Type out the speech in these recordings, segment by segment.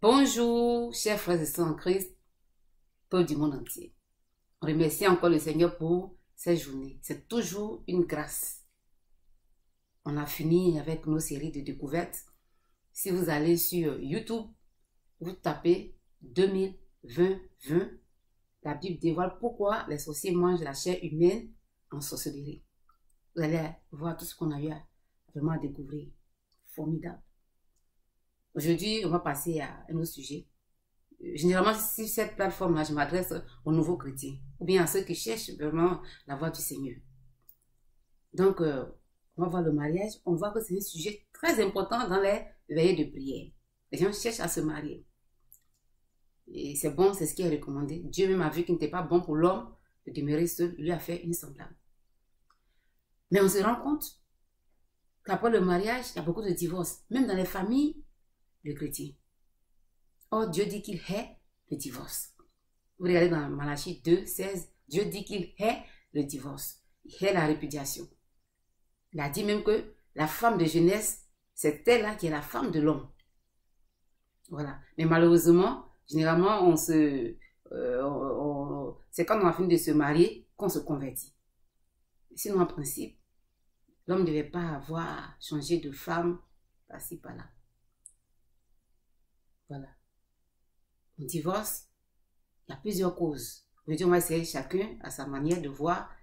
Bonjour, chers frères et sœurs en Christ, peuple du monde entier. On remercie encore le Seigneur pour cette journée. C'est toujours une grâce. On a fini avec nos séries de découvertes. Si vous allez sur YouTube, vous tapez 2020, la Bible dévoile pourquoi les sorciers mangent la chair humaine en sorcellerie. Vous allez voir tout ce qu'on a eu vraiment à découvrir. Formidable. Aujourd'hui, on va passer à un autre sujet. Généralement, sur cette plateforme-là, je m'adresse aux nouveaux chrétiens, ou bien à ceux qui cherchent vraiment la voie du Seigneur. Donc, on va voir le mariage. On voit que c'est un sujet très important dans les veillées de prière. Les gens cherchent à se marier. Et c'est bon, c'est ce qui est recommandé. Dieu même a vu qu'il n'était pas bon pour l'homme de demeurer seul. Il lui a fait une semblable. Mais on se rend compte qu'après le mariage, il y a beaucoup de divorces, même dans les familles de chrétiens. Or, Dieu dit qu'il hait le divorce. Vous regardez dans Malachie 2, 16, Dieu dit qu'il hait le divorce. Il hait la répudiation. Il a dit même que la femme de jeunesse, c'est elle-là qui est la femme de l'homme. Voilà. Mais malheureusement, généralement, c'est quand on a fini de se marier qu'on se convertit. Sinon, en principe, l'homme ne devait pas avoir changé de femme par-ci, par-là. Voilà. On divorce, il y a plusieurs causes. Aujourd'hui, on va essayer chacun à sa manière de voir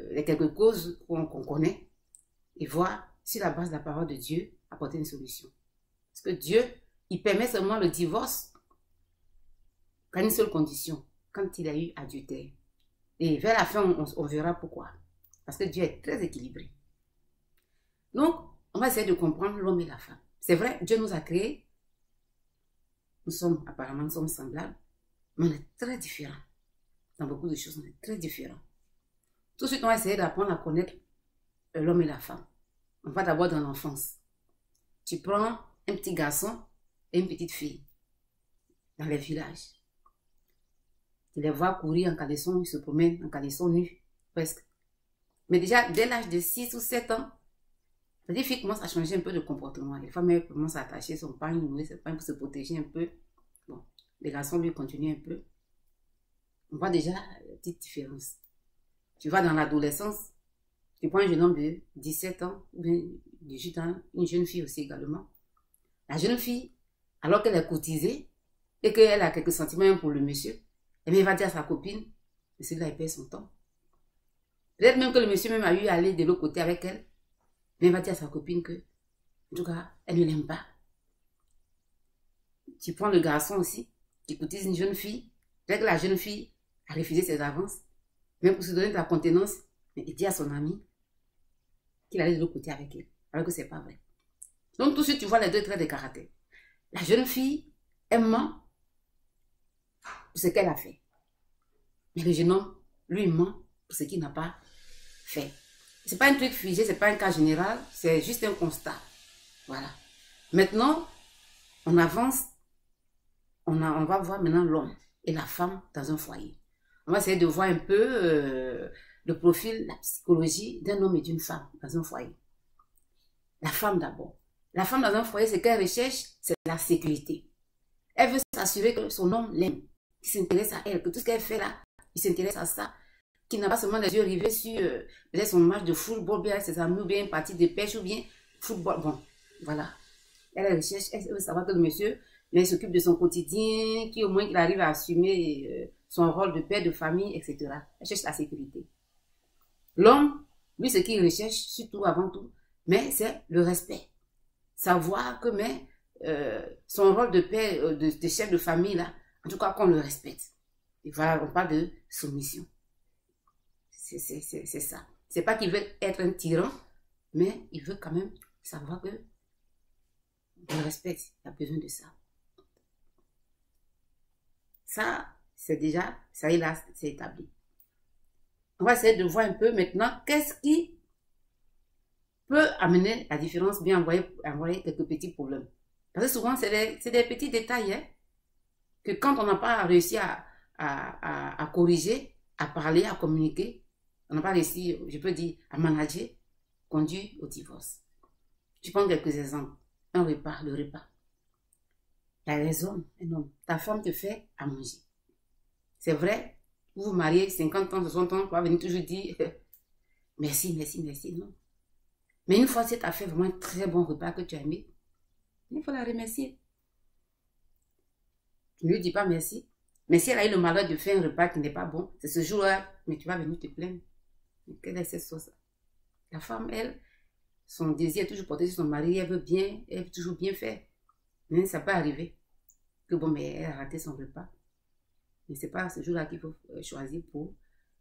les quelques causes qu'on connaît et voir, sur la base de la parole de Dieu, apporter une solution. Parce que Dieu, il permet seulement le divorce qu'à une seule condition, quand il a eu adultère. Et vers la fin, on verra pourquoi. Parce que Dieu est très équilibré. Donc, on va essayer de comprendre l'homme et la femme. C'est vrai, Dieu nous a créés. Apparemment, nous sommes semblables, mais on est très différents. Dans beaucoup de choses, on est très différents. Tout de suite, on va essayer d'apprendre à connaître l'homme et la femme. On va d'abord dans l'enfance. Tu prends un petit garçon et une petite fille dans les villages. Tu les vois courir en caleçon, ils se promènent en caleçon nu, presque. Mais déjà, dès l'âge de 6 ou 7 ans, les filles commencent à changer un peu de comportement. Les femmes commencent à attacher son pagne, nouer ses pagnes pour se protéger un peu. Bon, les garçons lui continuent un peu. On voit déjà la petite différence. Tu vas dans l'adolescence, tu prends un jeune homme de 17 ans, ou bien 18 ans, une jeune fille aussi également. La jeune fille, alors qu'elle est courtisée, et qu'elle a quelques sentiments pour le monsieur, elle va dire à sa copine, mais celui-là, il perd son temps. Peut-être même que le monsieur même a eu à aller de l'autre côté avec elle, mais elle va dire à sa copine que, en tout cas, elle ne l'aime pas. Tu prends le garçon aussi, qui courtise une jeune fille, peut-être que la jeune fille a refusé ses avances, même pour se donner de la contenance, mais il dit à son ami qu'il allait de l'autre côté avec elle, alors que ce n'est pas vrai. Donc tout de suite, tu vois les deux traits de caractère. La jeune fille, elle ment pour ce qu'elle a fait. Mais le jeune homme, lui, ment pour ce qu'il n'a pas fait. Ce n'est pas un truc figé, ce n'est pas un cas général, c'est juste un constat. Voilà. Maintenant, on avance, on va voir maintenant l'homme et la femme dans un foyer. On va essayer de voir un peu le profil, la psychologie d'un homme et d'une femme dans un foyer. La femme d'abord. La femme dans un foyer, ce qu'elle recherche, c'est la sécurité. Elle veut s'assurer que son homme l'aime, qu'il s'intéresse à elle, que tout ce qu'elle fait là, il s'intéresse à ça. Qui n'a pas seulement les yeux rivés sur peut-être son match de football, bien ses amis, ou bien une partie de pêche, ou bien football. Bon, voilà. Elle recherche, elle veut savoir que le monsieur s'occupe de son quotidien, qu'au moins qu'il arrive à assumer son rôle de père de famille, etc. Elle cherche la sécurité. L'homme, lui, ce qu'il recherche, surtout avant tout, mais c'est le respect. Savoir que son rôle de père, de chef de famille, là, en tout cas qu'on le respecte. Et voilà, on parle de soumission. C'est ça. C'est pas qu'il veut être un tyran, mais il veut quand même savoir que on le respecte. Il a besoin de ça. Ça, c'est déjà, ça y est là, c'est établi. On va essayer de voir un peu maintenant qu'est-ce qui peut amener la différence, bien envoyer quelques petits problèmes. Parce que souvent, c'est des petits détails hein, que quand on n'a pas réussi à corriger, à parler, à communiquer, on n'a pas réussi, je peux dire, à manager, conduit au divorce. Je prends quelques exemples. Un repas, le repas. Il y a les hommes, un homme. Ta femme te fait à manger. C'est vrai, vous vous mariez 50 ans, 60 ans, tu vas venir toujours dire merci, merci, merci, non. Mais une fois, si tu as fait vraiment un très bon repas que tu as aimé, il faut la remercier. Tu ne lui dis pas merci. Mais si elle a eu le malheur de faire un repas qui n'est pas bon, c'est ce jour-là, mais tu vas venir te plaindre. Quelle est cette sauce? La femme, elle, son désir est toujours porté sur son mari, elle veut toujours bien faire. Mais ça peut arriver que bon, mais elle a raté son repas. Mais ce n'est pas ce jour-là qu'il faut choisir pour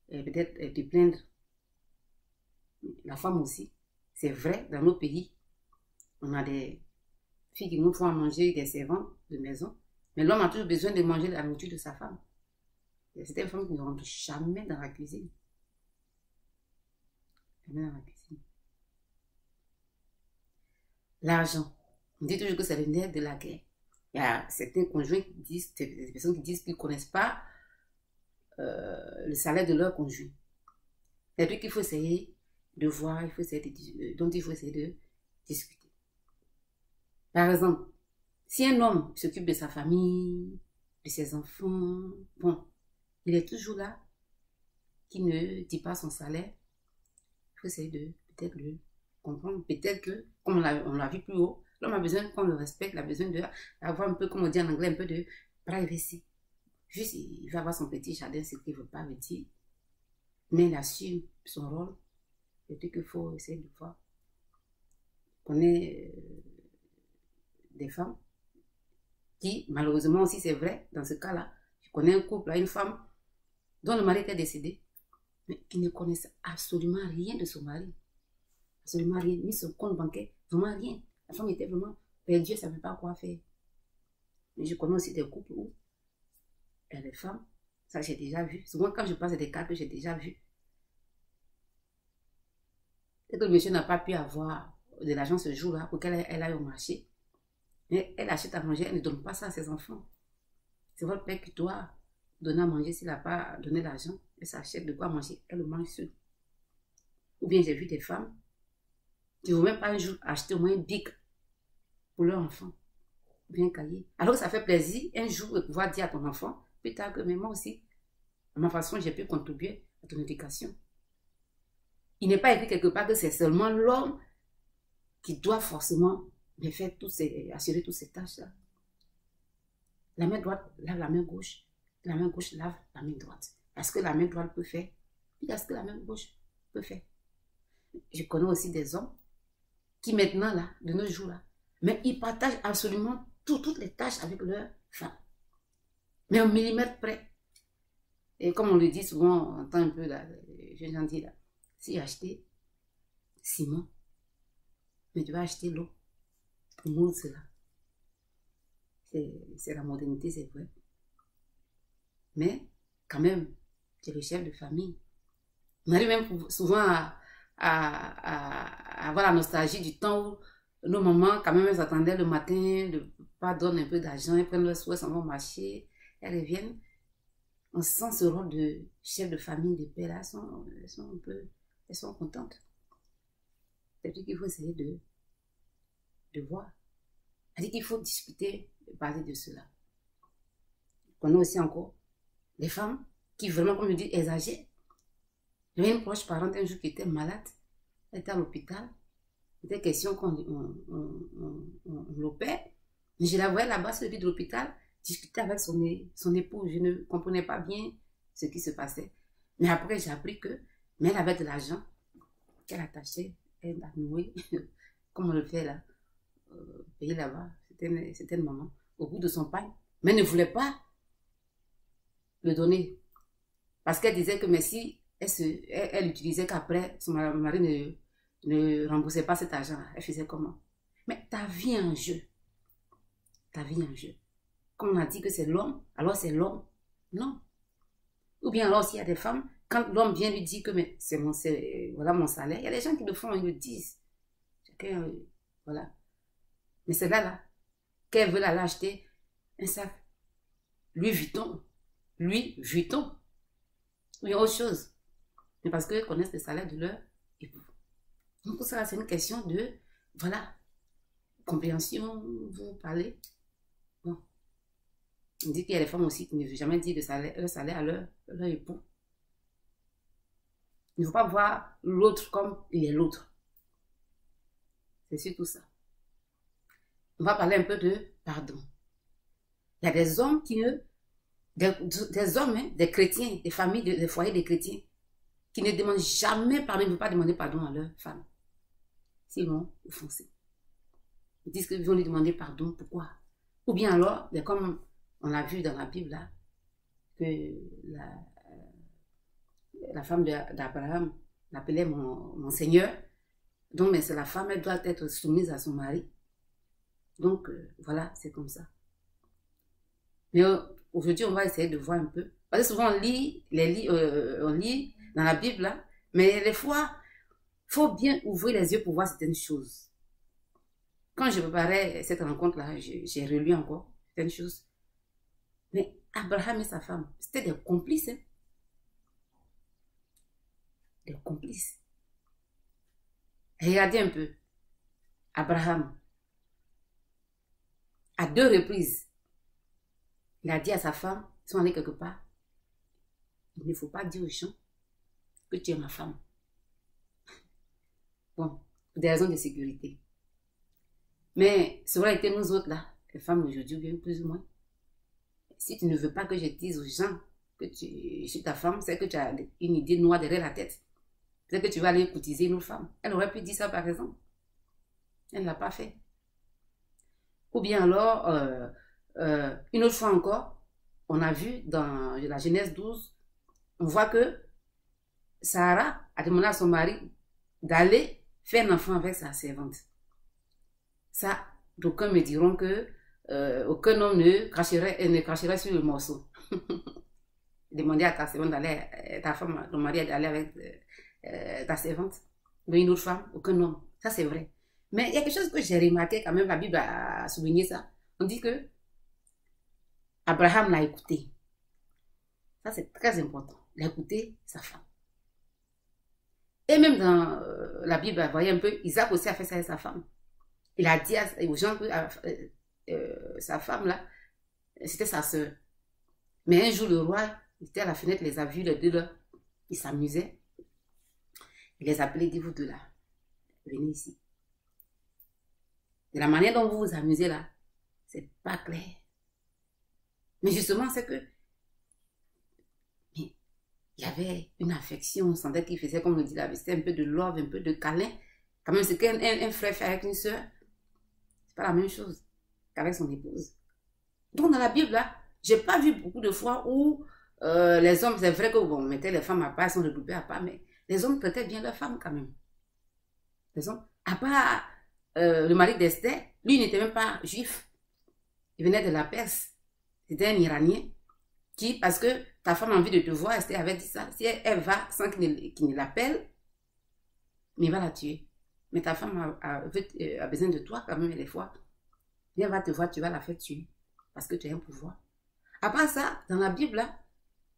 peut-être te plaindre. La femme aussi. C'est vrai, dans nos pays, on a des filles qui nous font à manger, des servantes de maison. Mais l'homme a toujours besoin de manger la nourriture de sa femme. C'est une femme qui ne rentre jamais dans la cuisine. Jamais dans la cuisine. L'argent. On dit toujours que c'est le nerf de la guerre. Il y a certains conjoints qui disent, des personnes qui disent qu'ils ne connaissent pas le salaire de leur conjoint. C'est tout qu'il faut essayer de voir, dont il faut essayer de discuter. Par exemple, si un homme s'occupe de sa famille, de ses enfants, bon, il est toujours là, qui ne dit pas son salaire, il faut essayer de peut-être le comprendre. Peut-être que, comme on l'a vu plus haut, l'homme a besoin qu'on le respecte, il a besoin d'avoir un peu, comme on dit en anglais, un peu de privacy. Juste, il va avoir son petit jardin, ce qu'il ne veut pas me dire. Mais il assume son rôle. C'est tout qu'il faut essayer de voir. On est des femmes qui, malheureusement aussi, c'est vrai, dans ce cas-là, je connais un couple, une femme dont le mari était décédé, mais qui ne connaissait absolument rien de son mari. Absolument rien, ni son compte bancaire, vraiment rien. La femme était vraiment perdue, elle ne savait pas quoi faire. Mais je connais aussi des couples où les femmes, ça j'ai déjà vu. Souvent quand je passe des cas que j'ai déjà vu, et que le monsieur n'a pas pu avoir de l'argent ce jour-là pour qu'elle aille au marché. Mais elle achète à manger, elle ne donne pas ça à ses enfants. C'est votre père qui doit donner à manger s'il n'a pas donné l'argent. Elle s'achète de quoi manger, elle le mange seule. Ou bien j'ai vu des femmes qui ne vont même pas un jour acheter au moins un bic pour leur enfant. Ou bien un cahier. Alors que ça fait plaisir un jour de pouvoir dire à ton enfant, plus tard que mais moi aussi, de ma façon, j'ai pu contribuer à ton éducation. Il n'est pas écrit quelque part que c'est seulement l'homme qui doit forcément assurer toutes ces tâches-là. La main droite lave la main gauche lave la main droite. Est-ce que la main droite peut faire? Puis est-ce que la main gauche peut faire? Je connais aussi des hommes qui maintenant, là, de nos jours, là, mais ils partagent absolument toutes les tâches avec leur femme. Mais un millimètre près. Et comme on le dit souvent, on entend un peu là, les jeunes gens disent là, si acheter ciment, mais tu vas acheter l'eau pour moudre cela. C'est la modernité, c'est vrai. Mais quand même, tu es le chef de famille. On arrive même souvent à avoir la nostalgie du temps où nos mamans, quand même, elles attendaient le matin, le papa donne un peu d'argent, elles prennent leur souhait, s'en vont marcher, elles reviennent. On sent ce rôle de chef de famille, de père, elles sont contentes. C'est tout qu'il faut essayer de voir. C'est-à-dire qu'il faut discuter, parler de cela. On a aussi encore les femmes qui vraiment, comme je dis, exagèrent. J'avais une proche parente un jour qui était malade, elle était à l'hôpital. Il était question qu'on l'opère. Mais je la voyais là-bas sur le lit de l'hôpital, discuter avec son époux. Je ne comprenais pas bien ce qui se passait. Mais après, j'ai appris que, mais elle avait de l'argent qu'elle attachait, elle a noué, comme on le fait là, payer là-bas. C'était une maman, au bout de son pain. Mais elle ne voulait pas le donner. Parce qu'elle disait que mais si elle utilisait qu'après, son mari ne remboursait pas cet argent, elle faisait comment? Mais ta vie en jeu. Ta vie en jeu. Comme on a dit que c'est l'homme, alors c'est l'homme. Non. Ou bien alors s'il y a des femmes, quand l'homme vient lui dire que mais voilà mon salaire, il y a des gens qui le font, ils le disent. Chacun, voilà. Mais c'est là, qu'elle veut aller acheter un sac. Louis Vuitton. Ou bien autre chose. Mais parce qu'ils connaissent le salaire de leur époux. Donc pour ça, c'est une question de, voilà, compréhension, vous parlez. Bon, On dit qu'il y a des femmes aussi qui ne veulent jamais dire leur salaire à leur époux. Il ne faut pas voir l'autre comme il est l'autre. C'est surtout ça. On va parler un peu de pardon. Il y a des hommes des hommes, hein, des chrétiens, des familles, des foyers des chrétiens, qui ne demandent jamais pardon, ils ne veulent pas demander pardon à leur femme. Sinon, ils foncent. Ils disent qu'ils vont lui demander pardon, pourquoi? Ou bien alors, comme on l'a vu dans la Bible là, que la femme d'Abraham l'appelait mon Seigneur. Donc, mais c'est la femme, elle doit être soumise à son mari. Donc, voilà, c'est comme ça. Mais aujourd'hui, on va essayer de voir un peu. Parce que souvent, on lit dans la Bible, là, mais des fois, il faut bien ouvrir les yeux pour voir certaines choses. Quand je préparais cette rencontre-là, j'ai relu encore certaines choses. Mais Abraham et sa femme, c'était des complices. Hein? Des complices. Regardez un peu. Abraham, à 2 reprises, il a dit à sa femme, ils sont allés quelque part, il ne faut pas dire aux gens que tu es ma femme. Bon, pour des raisons de sécurité. Mais ça aurait été nous autres là, les femmes aujourd'hui, plus ou moins. Si tu ne veux pas que je dise aux gens que je suis ta femme, c'est que tu as une idée noire derrière la tête. C'est que tu vas aller courtiser une autre femme. Elle aurait pu dire ça par exemple. Elle ne l'a pas fait. Ou bien alors, une autre fois encore, on a vu dans la Genèse 12, on voit que Sarah a demandé à son mari d'aller faire un enfant avec sa servante. Ça, d'aucuns me diront que aucun homme ne cracherait sur le morceau. Demander à ta servante d'aller, ta femme, ton mari d'aller avec ta servante, de une autre femme, aucun homme. Ça, c'est vrai. Mais il y a quelque chose que j'ai remarqué quand même, la Bible a souligné ça. On dit que Abraham l'a écouté. Ça, c'est très important. Il a écouté sa femme. Et même dans la Bible, vous voyez un peu, Isaac aussi a fait ça avec sa femme. Il a dit aux gens que sa femme, là, c'était sa sœur. Mais un jour, le roi, il était à la fenêtre, il les a vus, les deux là, ils s'amusaient. Il les appelait, il dit, vous deux là, venez ici. De la manière dont vous vous amusez là, c'est pas clair. Mais justement, c'est que il y avait une affection, on sentait qu'il faisait, comme on dit là, c'était un peu de love, un peu de câlin. Quand même, c'est qu'un frère fait avec une soeur, c'est pas la même chose qu'avec son épouse. Donc, dans la Bible, là, j'ai pas vu beaucoup de fois où les hommes, c'est vrai que bon, on mettait les femmes à part, elles sont regroupées à part, mais les hommes traitaient bien leurs femmes quand même. Les hommes, à part le mari d'Esther, lui, il n'était même pas juif. Il venait de la Perse. C'était un Iranien qui, parce que ta femme a envie de te voir, Esther avait dit ça. Si elle va sans qu'il ne l'appelle, mais il va la tuer. Mais ta femme a besoin de toi quand même des fois. Elle va te voir, tu vas la faire tuer. Parce que tu as un pouvoir. À part ça, dans la Bible, là,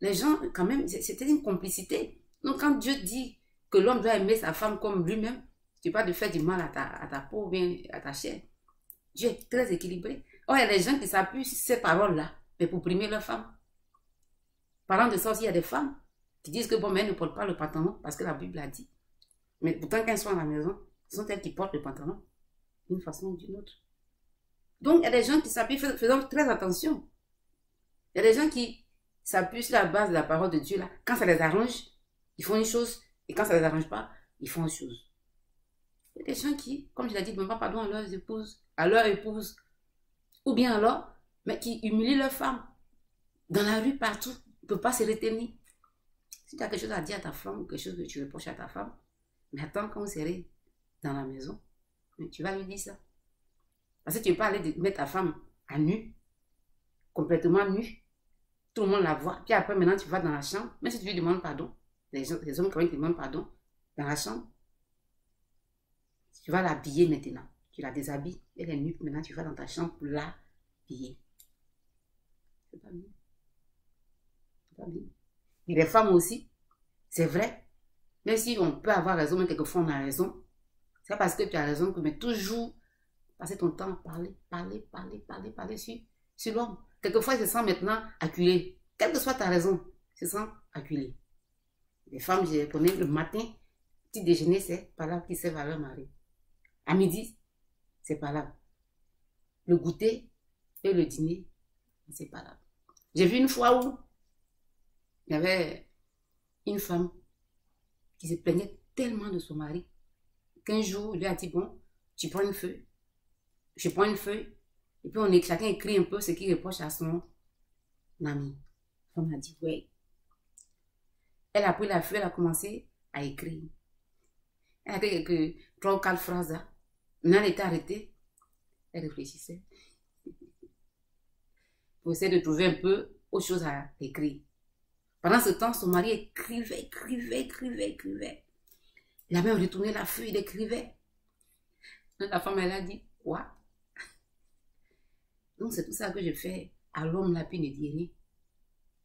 les gens, quand même, c'était une complicité. Donc, quand Dieu dit que l'homme doit aimer sa femme comme lui-même, tu pas de faire du mal à ta peau ou bien à ta chair. Dieu est très équilibré. Or, il y a des gens qui s'appuient sur ces paroles-là, mais pour primer leur femme. Parlant de ça aussi, il y a des femmes qui disent que bon, mais elles ne portent pas le pantalon parce que la Bible a dit. Mais pourtant, quand elles sont à la maison, ce sont elles qui portent le pantalon d'une façon ou d'une autre. Donc, il y a des gens qui s'appuient, faisons très attention. Il y a des gens qui s'appuient sur la base de la parole de Dieu là. Quand ça les arrange, ils font une chose, et quand ça les arrange pas, ils font une chose. Il y a des gens qui, comme je l'ai dit, ne demandent pas pardon à leur épouse, ou bien alors, mais qui humilient leur femme, dans la rue, partout, ils ne peuvent pas se retenir. Si tu as quelque chose à dire à ta femme, quelque chose que tu reproches à ta femme, mais attends qu'on serait dans la maison, mais tu vas lui dire ça. Parce que tu ne peux pas aller mettre ta femme à nu, complètement nue, tout le monde la voit, puis après maintenant tu vas dans la chambre, même si tu lui demandes pardon, les hommes quand même te demandent pardon, dans la chambre, tu vas l'habiller maintenant, tu la déshabilles, elle est nue, maintenant tu vas dans ta chambre pour l'habiller. C'est pas bien. C'est pas bien. Et les femmes aussi, c'est vrai, même si on peut avoir raison, mais quelquefois on a raison, c'est parce que tu as raison que, mais toujours passer ton temps à parler sur sur l'homme. Quelquefois, il se sent maintenant acculé. Quelle que soit ta raison, il se sent acculé. Les femmes, je les connais, le matin, petit déjeuner, c'est pas là qu'ils servent à leur mari. À midi, c'est pas là. Le goûter et le dîner, c'est pas là. J'ai vu une fois où il y avait une femme qui se plaignait tellement de son mari qu'un jour, il lui a dit, bon, tu prends une feuille, je prends une feuille, et puis chacun écrit un peu ce qu'il reproche à son ami. On a dit, ouais. Elle a pris la feuille, elle a commencé à écrire. Elle a écrit quelques 3 ou 4 phrases là. Maintenant, elle était arrêtée. Elle réfléchissait. Pour essayer de trouver un peu autre chose à écrire. Pendant ce temps, son mari écrivait. Il a même retourné la feuille, il écrivait. La femme, elle a dit, quoi? Donc, c'est tout ça que je fais à l'homme là, puis ne dis rien.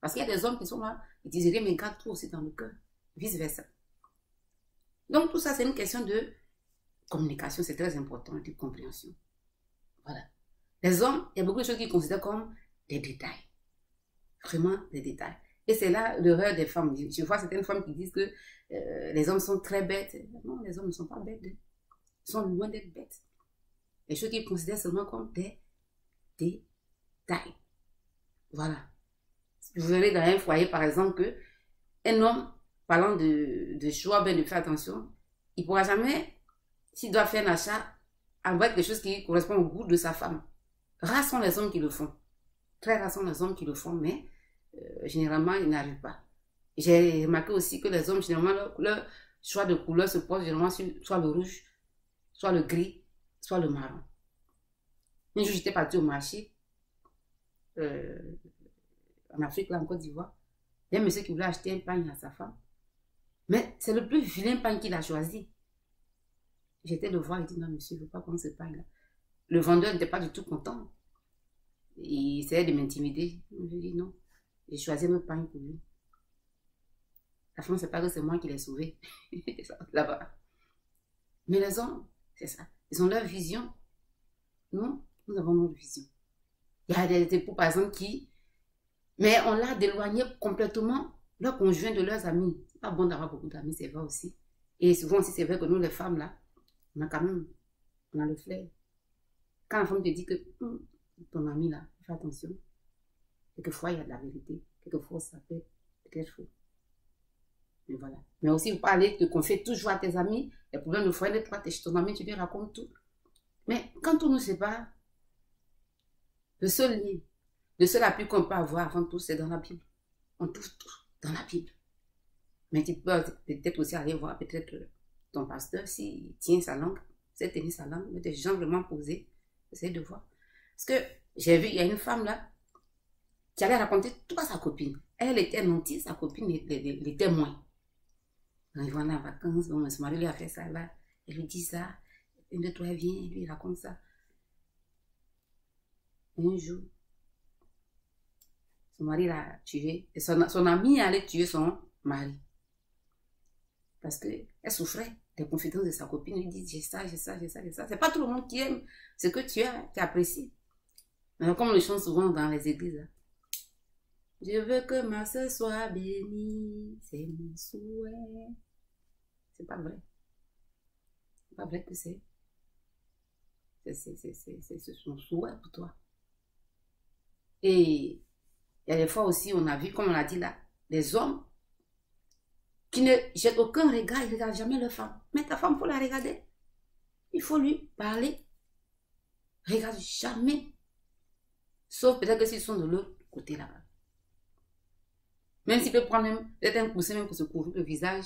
Parce qu'il y a des hommes qui sont là, ils disent rien, mais ils gardent tout aussi dans le cœur. Vice versa. Donc, tout ça, c'est une question de communication, c'est très important, de compréhension. Voilà. Les hommes, il y a beaucoup de choses qu'ils considèrent comme des détails. Vraiment des détails. Et c'est là l'erreur des femmes. Je vois certaines femmes qui disent que les hommes sont très bêtes. Non, les hommes ne sont pas bêtes. Ils sont loin d'être bêtes. Les choses qu'ils considèrent seulement comme des détails. Voilà. Vous verrez dans un foyer, par exemple, que un homme, parlant de choix, ben de faire attention, il ne pourra jamais, s'il doit faire un achat, avoir quelque chose qui correspond au goût de sa femme. Rares sont les hommes qui le font. Très rares sont les hommes qui le font, mais généralement, ils n'arrivent pas. J'ai remarqué aussi que les hommes, généralement, leur choix de couleur se pose généralement sur soit le rouge, soit le gris, soit le marron. Un jour, j'étais partie au marché, en Afrique, là, en Côte d'Ivoire. Il y a un monsieur qui voulait acheter un pagne à sa femme. Mais c'est le plus vilain pagne qu'il a choisi. J'étais le voir, il dit, non, monsieur, je ne veux pas prendre ce pagne-là. Le vendeur n'était pas du tout content. Il essayait de m'intimider. Je lui ai dit, non, j'ai choisi un autre pagne pour lui. La femme ne sait pas que c'est moi qui l'ai sauvé. Là-bas. Mais les hommes, c'est ça. Ils ont leur vision. Nous, nous avons notre vision. Il y a des époux, par exemple, qui... Mais on l'a d'éloigner complètement leurs conjoints de leurs amis. C'est pas bon d'avoir beaucoup d'amis, c'est vrai aussi. Et souvent aussi, c'est vrai que nous, les femmes, là, on a quand même... On a le flair. Quand la femme te dit que ton ami, là, fais attention. Quelquefois, il y a de la vérité. Quelquefois, ça peut être faux. Mais voilà. Mais aussi, vous parlez, te confier toujours à tes amis. Les problèmes de foyer, toi, t'es chez ton ami, tu lui racontes tout. Mais quand tout nous sépare, le seul lien, le seul appui qu'on peut avoir avant tout, c'est dans la Bible. On trouve tout dans la Bible. Mais tu peux peut-être aussi aller voir peut-être ton pasteur, s'il tient sa langue, s'il tenir sa langue, mais des gens vraiment posés, essayer de voir. Parce que j'ai vu, il y a une femme là, qui allait raconter tout à sa copine. Elle était nantie, sa copine les témoins. Quand ils vont en vacances, bon, son mari lui a fait ça là, elle lui dit ça, une de toi elle vient, elle lui raconte ça. Un jour, son mari l'a tué, et son ami allait tuer son mari. Parce qu'elle souffrait des confidences de sa copine, elle lui dit j'ai ça, j'ai ça, j'ai ça, j'ai ça. C'est pas tout le monde qui aime ce que tu as, qui apprécie. Mais comme on le chante souvent dans les églises, là. Je veux que ma soeur soit bénie, c'est mon souhait. C'est pas vrai. C'est pas vrai que c'est son souhait pour toi. Et il y a des fois aussi, on a vu, comme on l'a dit là, des hommes qui ne jettent aucun regard, ils ne regardent jamais leur femme. Mais ta femme, il faut la regarder. Il faut lui parler. Regarde jamais. Sauf peut-être que s'ils sont de l'autre côté là-bas. Même s'il peut prendre peut-être un coussin même pour se couvrir le visage,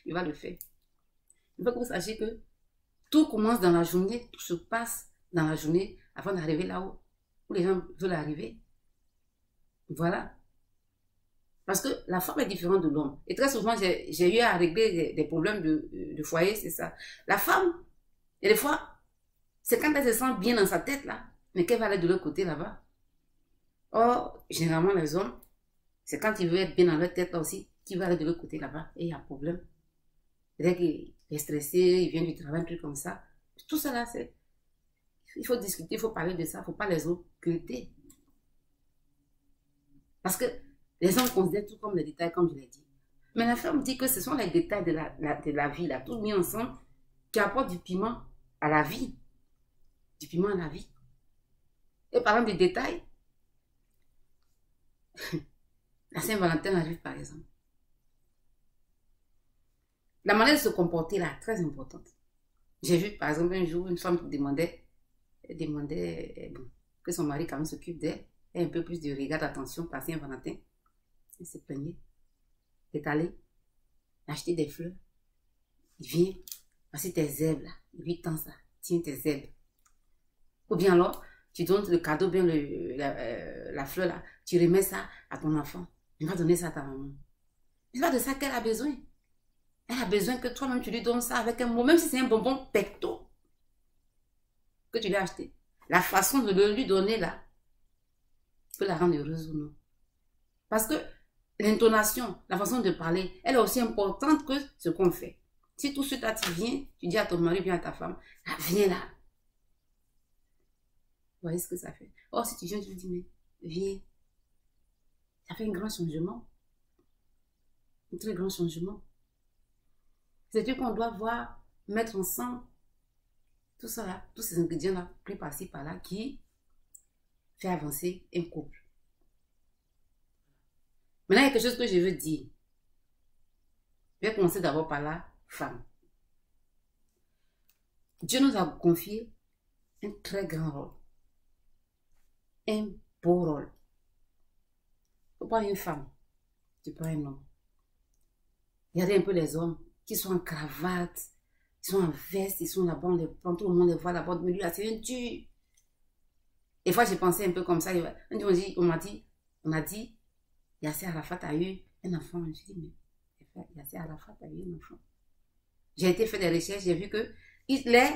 il va le faire. Il faut que vous sachiez que tout commence dans la journée, tout se passe dans la journée avant d'arriver là où les gens veulent arriver. Voilà. Parce que la femme est différente de l'homme. Et très souvent, j'ai eu à régler des problèmes de foyer, c'est ça. La femme, et des fois, c'est quand elle se sent bien dans sa tête là, mais qu'elle va aller de l'autre côté là-bas. Or, généralement, les hommes, c'est quand ils veulent être bien dans leur tête là aussi, qu'ils vont aller de l'autre côté là-bas et il y a un problème. Peut-être qu'il est stressé, il vient du travail, un truc comme ça. Tout ça là, c'est... Il faut discuter, il faut parler de ça, il ne faut pas les occulter. Parce que les gens considèrent tout comme des détails, comme je l'ai dit. Mais la femme dit que ce sont les détails de la vie, là, tout mis ensemble, qui apportent du piment à la vie. Du piment à la vie. Et parlant des détails, la Saint-Valentin arrive par exemple. La manière de se comporter là, très importante. J'ai vu par exemple un jour une femme qui demandait bon, que son mari quand même s'occupe d'elle, et un peu plus de regard d'attention par Saint-Valentin. Elle se plaignait. Elle est allée acheter des fleurs. Il vient, voici tes zèbres là. Il lui tend ça. Tiens tes zèbres. Ou bien alors, tu donnes le cadeau, bien la fleur là, tu remets ça à ton enfant. Il va donner ça à ta maman. C'est pas de ça qu'elle a besoin. Elle a besoin que toi-même tu lui donnes ça avec un mot, même si c'est un bonbon pecto que tu lui as acheté. La façon de le lui donner là peut la rendre heureuse ou non. Parce que l'intonation, la façon de parler, elle est aussi importante que ce qu'on fait. Si tout de suite là tu viens, tu dis à ton mari, viens à ta femme, ah, viens là. Vous voyez ce que ça fait? Oh, si tu viens, tu lui dis, mais viens. Ça fait un grand changement. Un très grand changement. C'est-à-dire qu'on doit voir, mettre ensemble tout ça là, tous ces ingrédients là, pris par-ci par-là, qui fait avancer un couple. Maintenant, il y a quelque chose que je veux dire. Je vais commencer d'abord par la femme. Dieu nous a confié un très grand rôle. Un beau rôle. Tu prends une femme, tu prends un homme. Regardez un peu les hommes qui sont en cravate, ils sont en veste, ils sont là-bas, on les prend, tout le monde les voit là-bas, mais lui là, c'est un dur. Des fois, j'ai pensé un peu comme ça. On a dit, Yasser Arafat a eu un enfant. Je me suis dit, mais Yasser Arafat a eu un enfant. J'ai été faire des recherches, j'ai vu que Hitler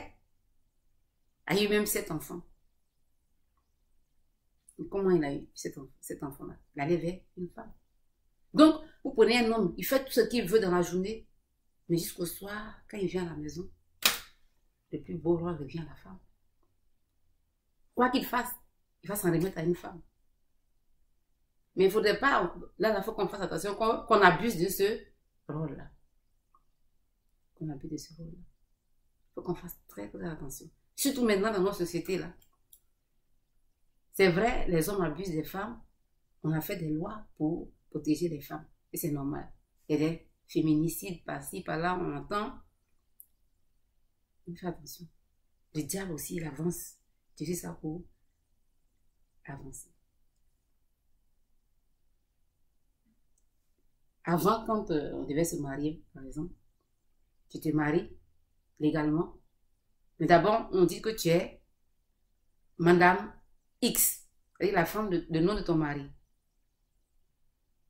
a eu même 7 enfants. Comment il a eu cet enfant-là? Il allait vers une femme. Donc, vous prenez un homme, il fait tout ce qu'il veut dans la journée, mais jusqu'au soir, quand il vient à la maison, le plus beau rôle revient à la femme. Quoi qu'il fasse, il va s'en remettre à une femme. Mais il ne faudrait pas, là, il faut qu'on fasse attention, qu'on abuse de ce rôle-là. Qu'on abuse de ce rôle-là. Il faut qu'on fasse très, très attention. Surtout maintenant dans nos sociétés-là. C'est vrai, les hommes abusent des femmes. On a fait des lois pour protéger les femmes. Et c'est normal. Il y a des féminicides par-ci, par-là, on entend. On fait attention. Le diable aussi, il avance. Tu dis ça pour avancer. Avant, quand on devait se marier, par exemple, tu te maries légalement. Mais d'abord, on dit que tu es Madame X, c'est-à-dire la femme de nom de ton mari.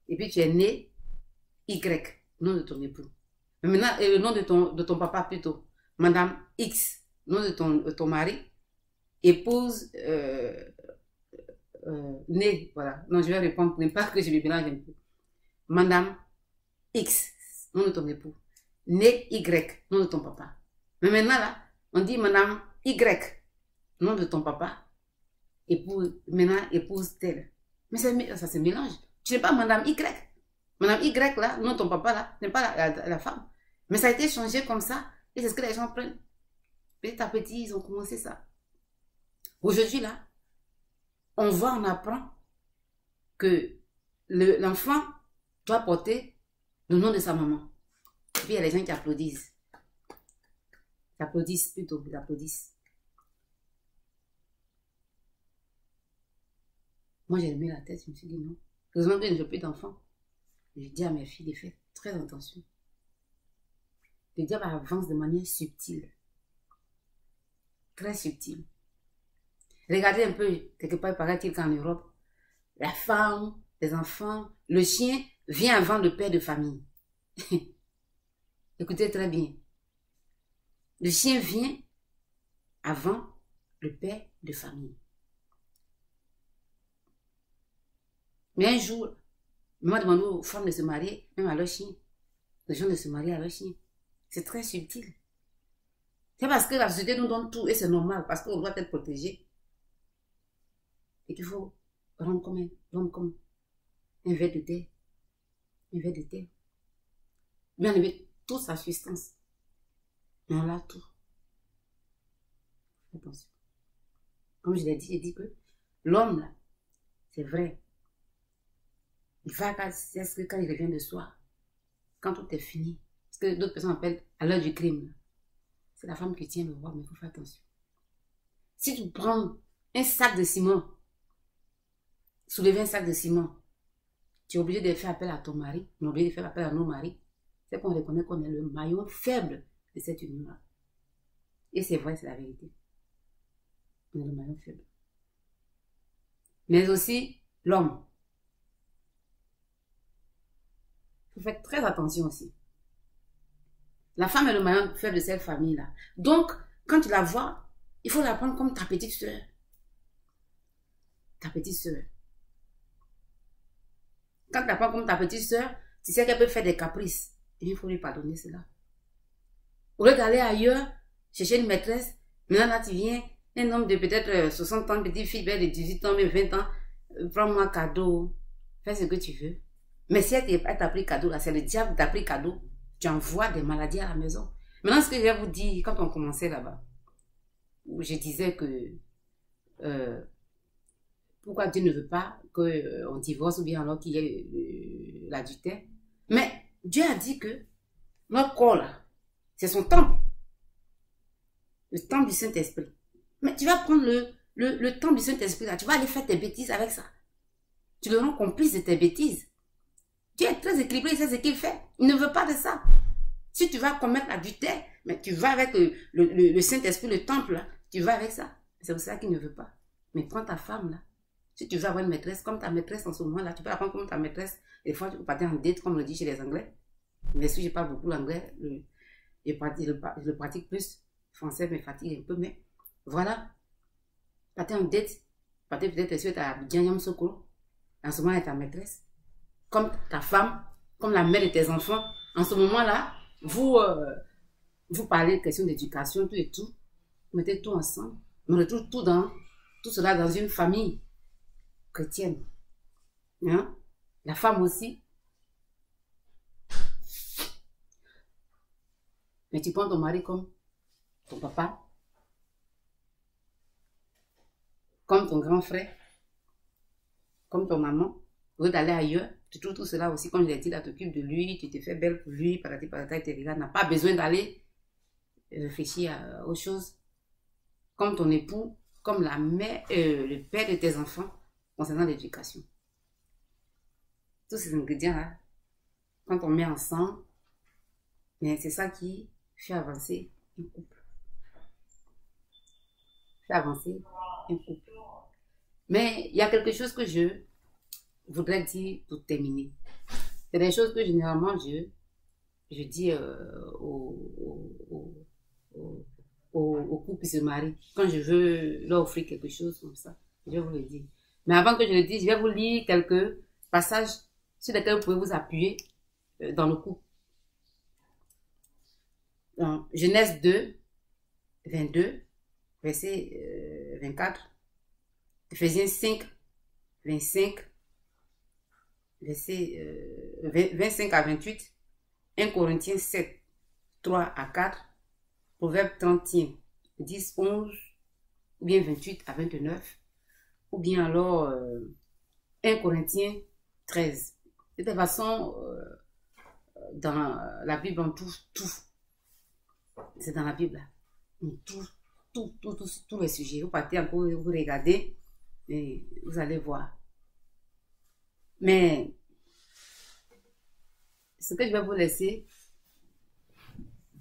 Et puis tu es née Y, nom de ton époux. Mais maintenant, le nom de ton papa plutôt. Madame X, nom de ton mari. Épouse née, voilà. Non, je vais répondre pour ne pas que je me mélange un peu. Madame X, nom de ton époux. Né Y, nom de ton papa. Mais maintenant là, on dit Madame Y, nom de ton papa. Maintenant, épouse telle. Mais ça se mélange. Tu n'es pas Madame Y. Madame Y là, nom de ton papa là, n'est pas la femme. Mais ça a été changé comme ça. Et c'est ce que les gens prennent. Petit à petit, ils ont commencé ça. Aujourd'hui là, on voit, on apprend que l'enfant doit porter le nom de sa maman. Et puis il y a les gens qui applaudissent. Ils applaudissent plutôt, ils applaudissent. Moi j'ai levé la tête, je me suis dit non. Heureusement que je n'ai plus d'enfants. Je dis à mes filles de faire très attention. Le diable avance de manière subtile. Très subtile. Regardez un peu, quelque part, il paraît-il qu'en Europe, la femme, les enfants, le chien vient avant le père de famille. Écoutez très bien. Le chien vient avant le père de famille. Mais un jour, on m'a demandé aux femmes de se marier, même à leur chien. Les gens de se marier à leur chien. C'est très subtil. C'est parce que la société nous donne tout et c'est normal, parce qu'on doit être protégé. Et qu'il faut rendre comme un verre de terre. Un verre de terre. Bien enlever toute sa substance. Mais on a tout. Attention. Comme je l'ai dit, j'ai dit que l'homme, là, c'est vrai. Il va c'est ce que quand il revient de soir, quand tout est fini, ce que d'autres personnes appellent à l'heure du crime, c'est la femme qui tient le roi, mais il faut faire attention. Si tu prends un sac de ciment, soulever un sac de ciment, tu es obligé de faire appel à ton mari, on est obligé de faire appel à nos maris, c'est qu'on reconnaît qu'on est le maillon faible de cette union-là. Et c'est vrai, c'est la vérité. On est le maillon faible. Mais aussi l'homme. Il faut faire très attention aussi. La femme est le maillon faible de cette famille-là. Donc, quand tu la vois, il faut la prendre comme ta petite soeur. Ta petite soeur. Quand tu la prends comme ta petite soeur, tu sais qu'elle peut faire des caprices. Et il faut lui pardonner cela. Au lieu d'aller ailleurs, chercher une maîtresse, maintenant là tu viens, un homme de peut-être 60 ans, une petite fille belle de 18 ans, mais 20 ans, prends-moi cadeau, fais ce que tu veux. Mais si elle t'a pris cadeau, là, c'est le diable qui t'a pris cadeau, tu envoies des maladies à la maison. Maintenant, ce que je vais vous dire, quand on commençait là-bas, je disais que pourquoi Dieu ne veut pas qu'on divorce ou bien alors qu'il y ait l'adultère. Mais Dieu a dit que notre corps là, c'est son temple. Le temple du Saint-Esprit. Mais tu vas prendre le temple du Saint-Esprit là, tu vas aller faire tes bêtises avec ça. Tu le rends complice de tes bêtises. Dieu est très équilibré, c'est ce qu'il fait. Il ne veut pas de ça. Si tu vas commettre l'adultère, mais tu vas avec le Saint-Esprit, le temple là, tu vas avec ça. C'est pour ça qu'il ne veut pas. Mais prends ta femme là. Si tu veux avoir une maîtresse, comme ta maîtresse en ce moment là, tu peux la prendre comme ta maîtresse. Des fois, tu peux partir en date, comme on le dit chez les Anglais. Mais si je parle beaucoup l'anglais, je le pratique plus. Français me fatigue un peu, mais voilà. Partir en date, partir peut-être sur ta Djanyam Soko. En ce moment, elle est ta maîtresse. Comme ta femme, comme la mère de tes enfants. En ce moment-là, vous parlez de questions d'éducation, tout et tout. Vous mettez tout ensemble. On retrouve tout cela dans une famille chrétienne. Hein? La femme aussi. Mais tu prends ton mari comme ton papa, comme ton grand frère, comme ton maman. Au lieu d'aller ailleurs, tu trouves tout cela aussi, comme je l'ai dit, là, tu t'occupes de lui, tu te fais belle pour lui, patati patata, et tu n'as pas besoin d'aller réfléchir aux choses. Comme ton époux, comme la mère, le père de tes enfants, concernant l'éducation. Tous ces ingrédients-là, quand on met ensemble, c'est ça qui fait avancer un couple. Fait avancer un couple. Mais il y a quelque chose que je voudrais dire pour terminer. C'est des choses que généralement je dis aux couples qui se marient. Quand je veux leur offrir quelque chose comme ça, je vais vous le dire. Mais avant que je le dise, je vais vous lire quelques passages sur lesquels vous pouvez vous appuyer dans le couple. Dans Genèse 2, 22, verset 24. Éphésiens 5, 25, verset 25 à 28. 1 Corinthiens 7, 3 à 4. Proverbe 31, 10, 11, ou bien 28 à 29. Ou bien alors 1 Corinthiens 13. De toute façon, dans la Bible, on trouve tout. C'est dans la Bible. On trouve tous les sujets. Vous partez encore, vous regardez, et vous allez voir. Mais ce que je vais vous laisser,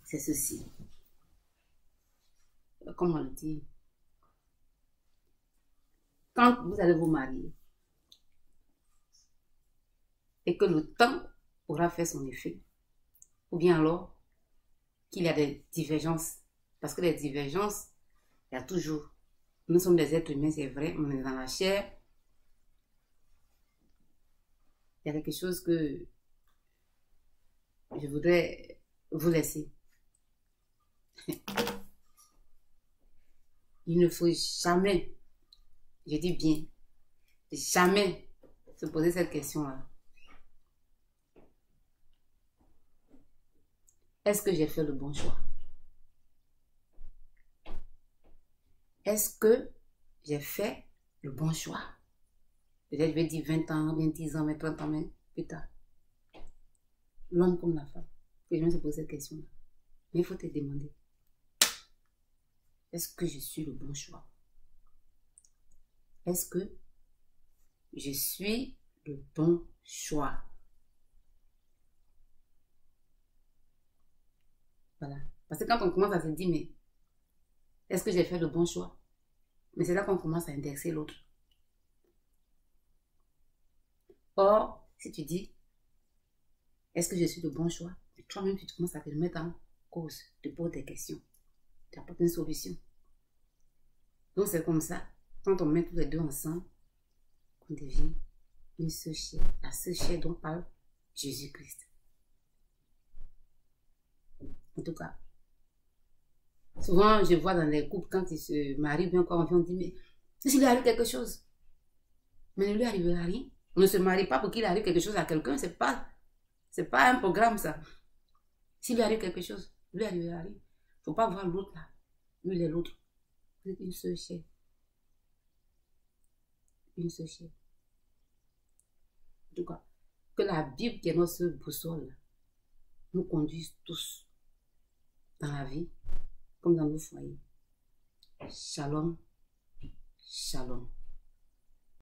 c'est ceci. Comment le dire? Quand vous allez vous marier, et que le temps aura fait son effet, ou bien alors qu'il y a des divergences, parce que les divergences, il y a toujours. Nous sommes des êtres humains, c'est vrai, on est dans la chair. Il y a quelque chose que je voudrais vous laisser. il ne faut jamais, je dis bien, jamais se poser cette question-là. Est-ce que j'ai fait le bon choix? Est-ce que j'ai fait le bon choix? Peut-être je vais dire 20 ans, 10 ans, 30 ans, mais plus tard. L'homme comme la femme. Que je me pose cette question-là. Mais il faut te demander. Est-ce que je suis le bon choix? Est-ce que je suis le bon choix? Voilà. Parce que quand on commence à se dire, mais est-ce que j'ai fait le bon choix? Mais c'est là qu'on commence à indexer l'autre. Or, si tu dis, est-ce que je suis le bon choix? Toi-même, tu commences à te mettre en cause, tu poses des questions, tu apportes une solution. Donc, c'est comme ça, quand on met tous les deux ensemble, qu'on devient une seule chair, la seule chair dont parle Jésus-Christ. En tout cas, souvent, je vois dans les couples, quand ils se marient, bien quoi, on dit, mais s'il lui arrive quelque chose, mais ne lui arrivera rien. On ne se marie pas pour qu'il arrive quelque chose à quelqu'un, c'est pas un programme, ça. S'il lui arrive quelque chose, lui arrivera rien. Il ne faut pas voir l'autre là. Lui, il est l'autre. Vous êtes une seule chair. Une seule chair. En tout cas, que la Bible, qui est notre seule boussole, nous conduise tous dans la vie, comme dans nos foyers. Shalom. Shalom.